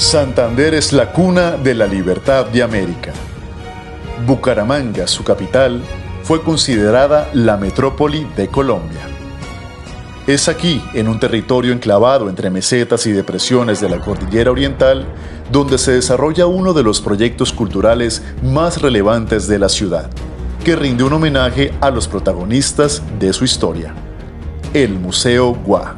Santander es la cuna de la libertad de América. Bucaramanga, su capital, fue considerada la metrópoli de Colombia. Es aquí, en un territorio enclavado entre mesetas y depresiones de la cordillera oriental, donde se desarrolla uno de los proyectos culturales más relevantes de la ciudad, que rinde un homenaje a los protagonistas de su historia: el Museo Guá.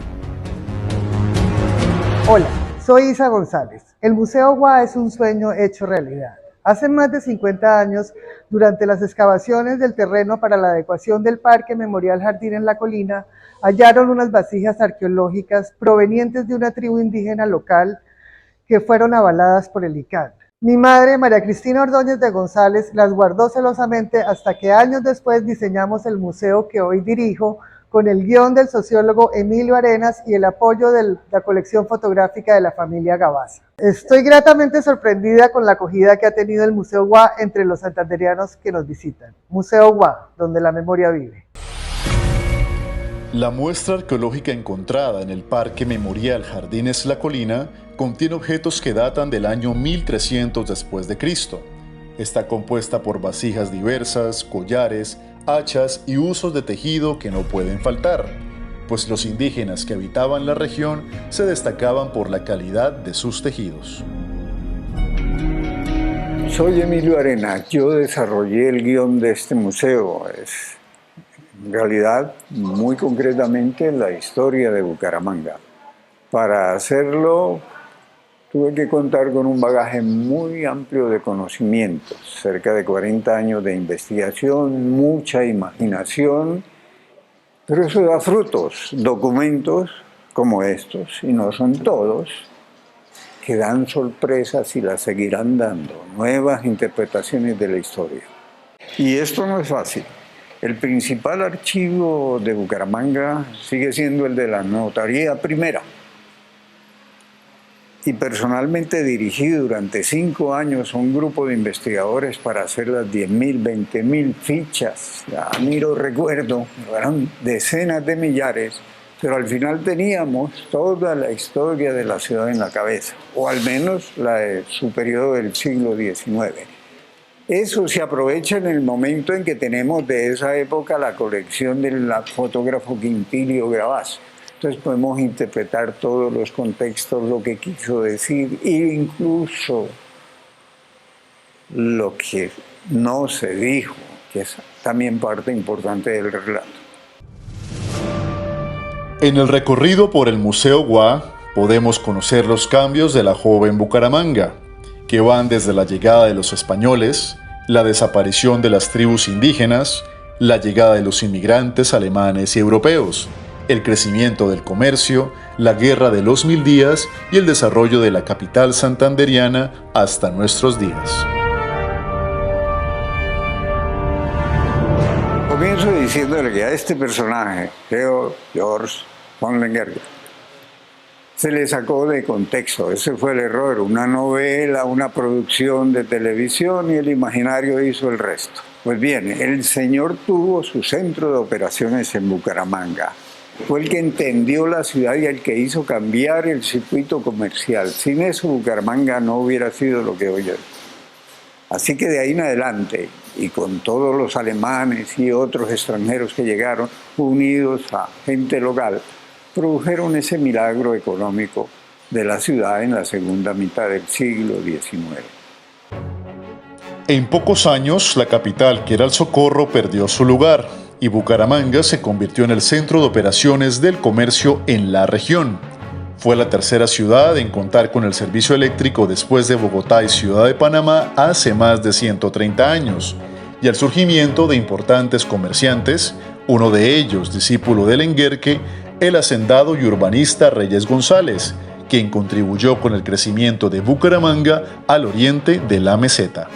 Hola, soy Isa González. El Museo Guá es un sueño hecho realidad. Hace más de 50 años, durante las excavaciones del terreno para la adecuación del Parque Memorial Jardín en La Colina, hallaron unas vasijas arqueológicas provenientes de una tribu indígena local que fueron avaladas por el ICANN. Mi madre, María Cristina Ordóñez de González, las guardó celosamente hasta que años después diseñamos el museo que hoy dirijo, con el guión del sociólogo Emilio Arenas y el apoyo de la colección fotográfica de la familia Gabaza. Estoy gratamente sorprendida con la acogida que ha tenido el Museo Guá entre los santanderianos que nos visitan. Museo Guá, donde la memoria vive. La muestra arqueológica encontrada en el Parque Memorial Jardines La Colina contiene objetos que datan del año 1300 después de Cristo. Está compuesta por vasijas diversas, collares, hachas y usos de tejido que no pueden faltar, pues los indígenas que habitaban la región se destacaban por la calidad de sus tejidos. Soy Emilio Arenas, yo desarrollé el guión de este museo. Es en realidad, muy concretamente, la historia de Bucaramanga. Para hacerlo, tuve que contar con un bagaje muy amplio de conocimientos, cerca de 40 años de investigación, mucha imaginación, pero eso da frutos, documentos como estos, y no son todos, que dan sorpresas y las seguirán dando, nuevas interpretaciones de la historia. Y esto no es fácil. El principal archivo de Bucaramanga sigue siendo el de la Notaría Primera. Y personalmente dirigí durante 5 años a un grupo de investigadores para hacer las 10.000, 20.000 fichas. Ya ni lo recuerdo, eran decenas de millares, pero al final teníamos toda la historia de la ciudad en la cabeza, o al menos la de su periodo del siglo XIX. Eso se aprovecha en el momento en que tenemos de esa época la colección del fotógrafo Quintilio Gravaz. Entonces podemos interpretar todos los contextos, lo que quiso decir, e incluso lo que no se dijo, que es también parte importante del relato. En el recorrido por el Museo Guá podemos conocer los cambios de la joven Bucaramanga, que van desde la llegada de los españoles, la desaparición de las tribus indígenas, la llegada de los inmigrantes alemanes y europeos, el crecimiento del comercio, la Guerra de los 1000 días y el desarrollo de la capital santanderiana hasta nuestros días. Comienzo diciéndole que a este personaje, George von Lengerke, se le sacó de contexto. Ese fue el error, una novela, una producción de televisión, y el imaginario hizo el resto. Pues bien, el señor tuvo su centro de operaciones en Bucaramanga. Fue el que entendió la ciudad y el que hizo cambiar el circuito comercial. Sin eso, Bucaramanga no hubiera sido lo que hoy es. Así que de ahí en adelante, y con todos los alemanes y otros extranjeros que llegaron, unidos a gente local, produjeron ese milagro económico de la ciudad en la segunda mitad del siglo XIX. En pocos años, la capital, que era el Socorro, perdió su lugar, y Bucaramanga se convirtió en el centro de operaciones del comercio en la región. Fue la tercera ciudad en contar con el servicio eléctrico después de Bogotá y Ciudad de Panamá hace más de 130 años, y el surgimiento de importantes comerciantes, uno de ellos discípulo de Lengerke, el hacendado y urbanista Reyes González, quien contribuyó con el crecimiento de Bucaramanga al oriente de la meseta.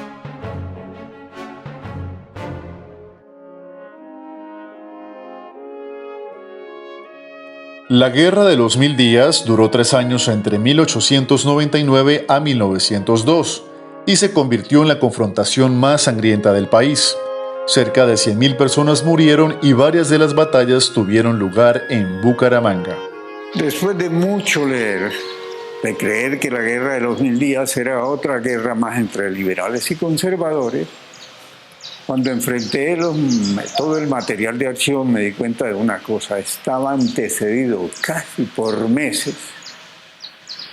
La Guerra de los 1000 días duró 3 años entre 1899 a 1902 y se convirtió en la confrontación más sangrienta del país. Cerca de 100.000 personas murieron y varias de las batallas tuvieron lugar en Bucaramanga. Después de mucho leer, de creer que la guerra de los 1000 días era otra guerra más entre liberales y conservadores, cuando enfrenté todo el material de acción me di cuenta de una cosa: estaba antecedido casi por meses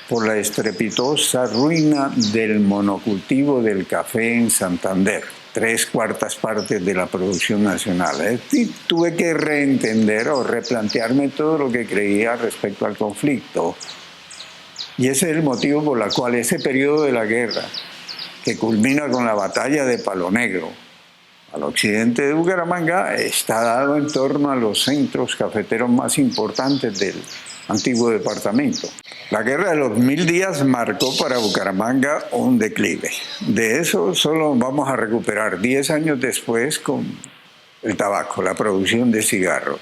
por la estrepitosa ruina del monocultivo del café en Santander, 3/4 partes de la producción nacional. Y tuve que reentender o replantearme todo lo que creía respecto al conflicto. Y ese es el motivo por el cual ese periodo de la guerra, que culmina con la batalla de Palo Negro, al occidente de Bucaramanga, está dado en torno a los centros cafeteros más importantes del antiguo departamento. La guerra de los 1000 días marcó para Bucaramanga un declive. De eso solo vamos a recuperar 10 años después con el tabaco, la producción de cigarros.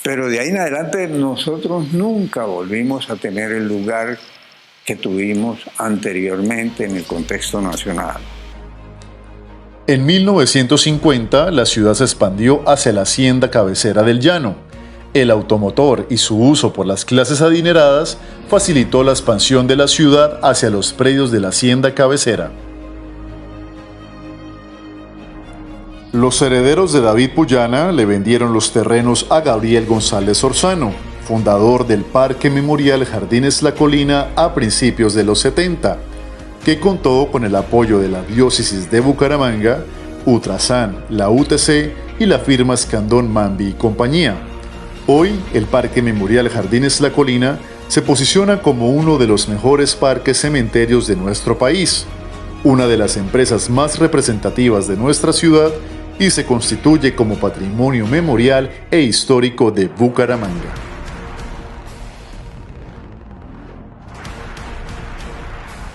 Pero de ahí en adelante nosotros nunca volvimos a tener el lugar que tuvimos anteriormente en el contexto nacional. En 1950, la ciudad se expandió hacia la hacienda cabecera del llano. El automotor y su uso por las clases adineradas facilitó la expansión de la ciudad hacia los predios de la hacienda cabecera. Los herederos de David Puyana le vendieron los terrenos a Gabriel González Orzano, fundador del Parque Memorial Jardines La Colina a principios de los 70, que contó con el apoyo de la Diócesis de Bucaramanga, Ultrasan, la UTC y la firma Escandón Mambi y compañía. Hoy, el Parque Memorial Jardines La Colina se posiciona como uno de los mejores parques cementerios de nuestro país, una de las empresas más representativas de nuestra ciudad, y se constituye como patrimonio memorial e histórico de Bucaramanga.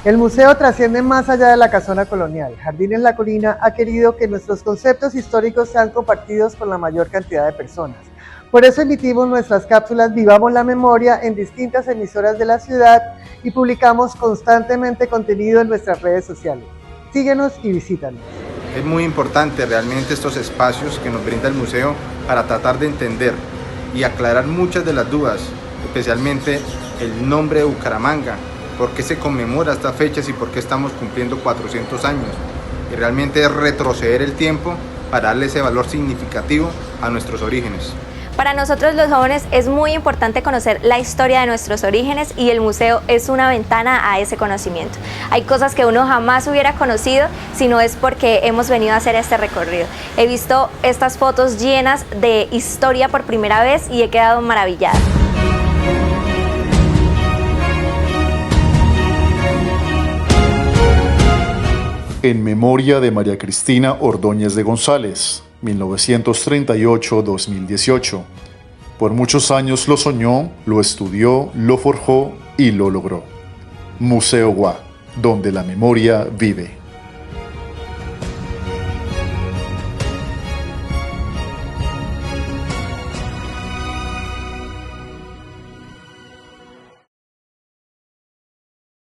El museo trasciende más allá de la casona colonial. Jardines La Colina ha querido que nuestros conceptos históricos sean compartidos con la mayor cantidad de personas. Por eso emitimos nuestras cápsulas Vivamos la Memoria en distintas emisoras de la ciudad y publicamos constantemente contenido en nuestras redes sociales. Síguenos y visítanos. Es muy importante realmente estos espacios que nos brinda el museo para tratar de entender y aclarar muchas de las dudas, especialmente el nombre de Bucaramanga, por qué se conmemora estas fechas y por qué estamos cumpliendo 400 años. Y realmente es retroceder el tiempo para darle ese valor significativo a nuestros orígenes. Para nosotros los jóvenes es muy importante conocer la historia de nuestros orígenes y el museo es una ventana a ese conocimiento. Hay cosas que uno jamás hubiera conocido si no es porque hemos venido a hacer este recorrido. He visto estas fotos llenas de historia por primera vez y he quedado maravillada. En memoria de María Cristina Ordóñez de González, 1938-2018. Por muchos años lo soñó, lo estudió, lo forjó y lo logró. Museo Guá, donde la memoria vive.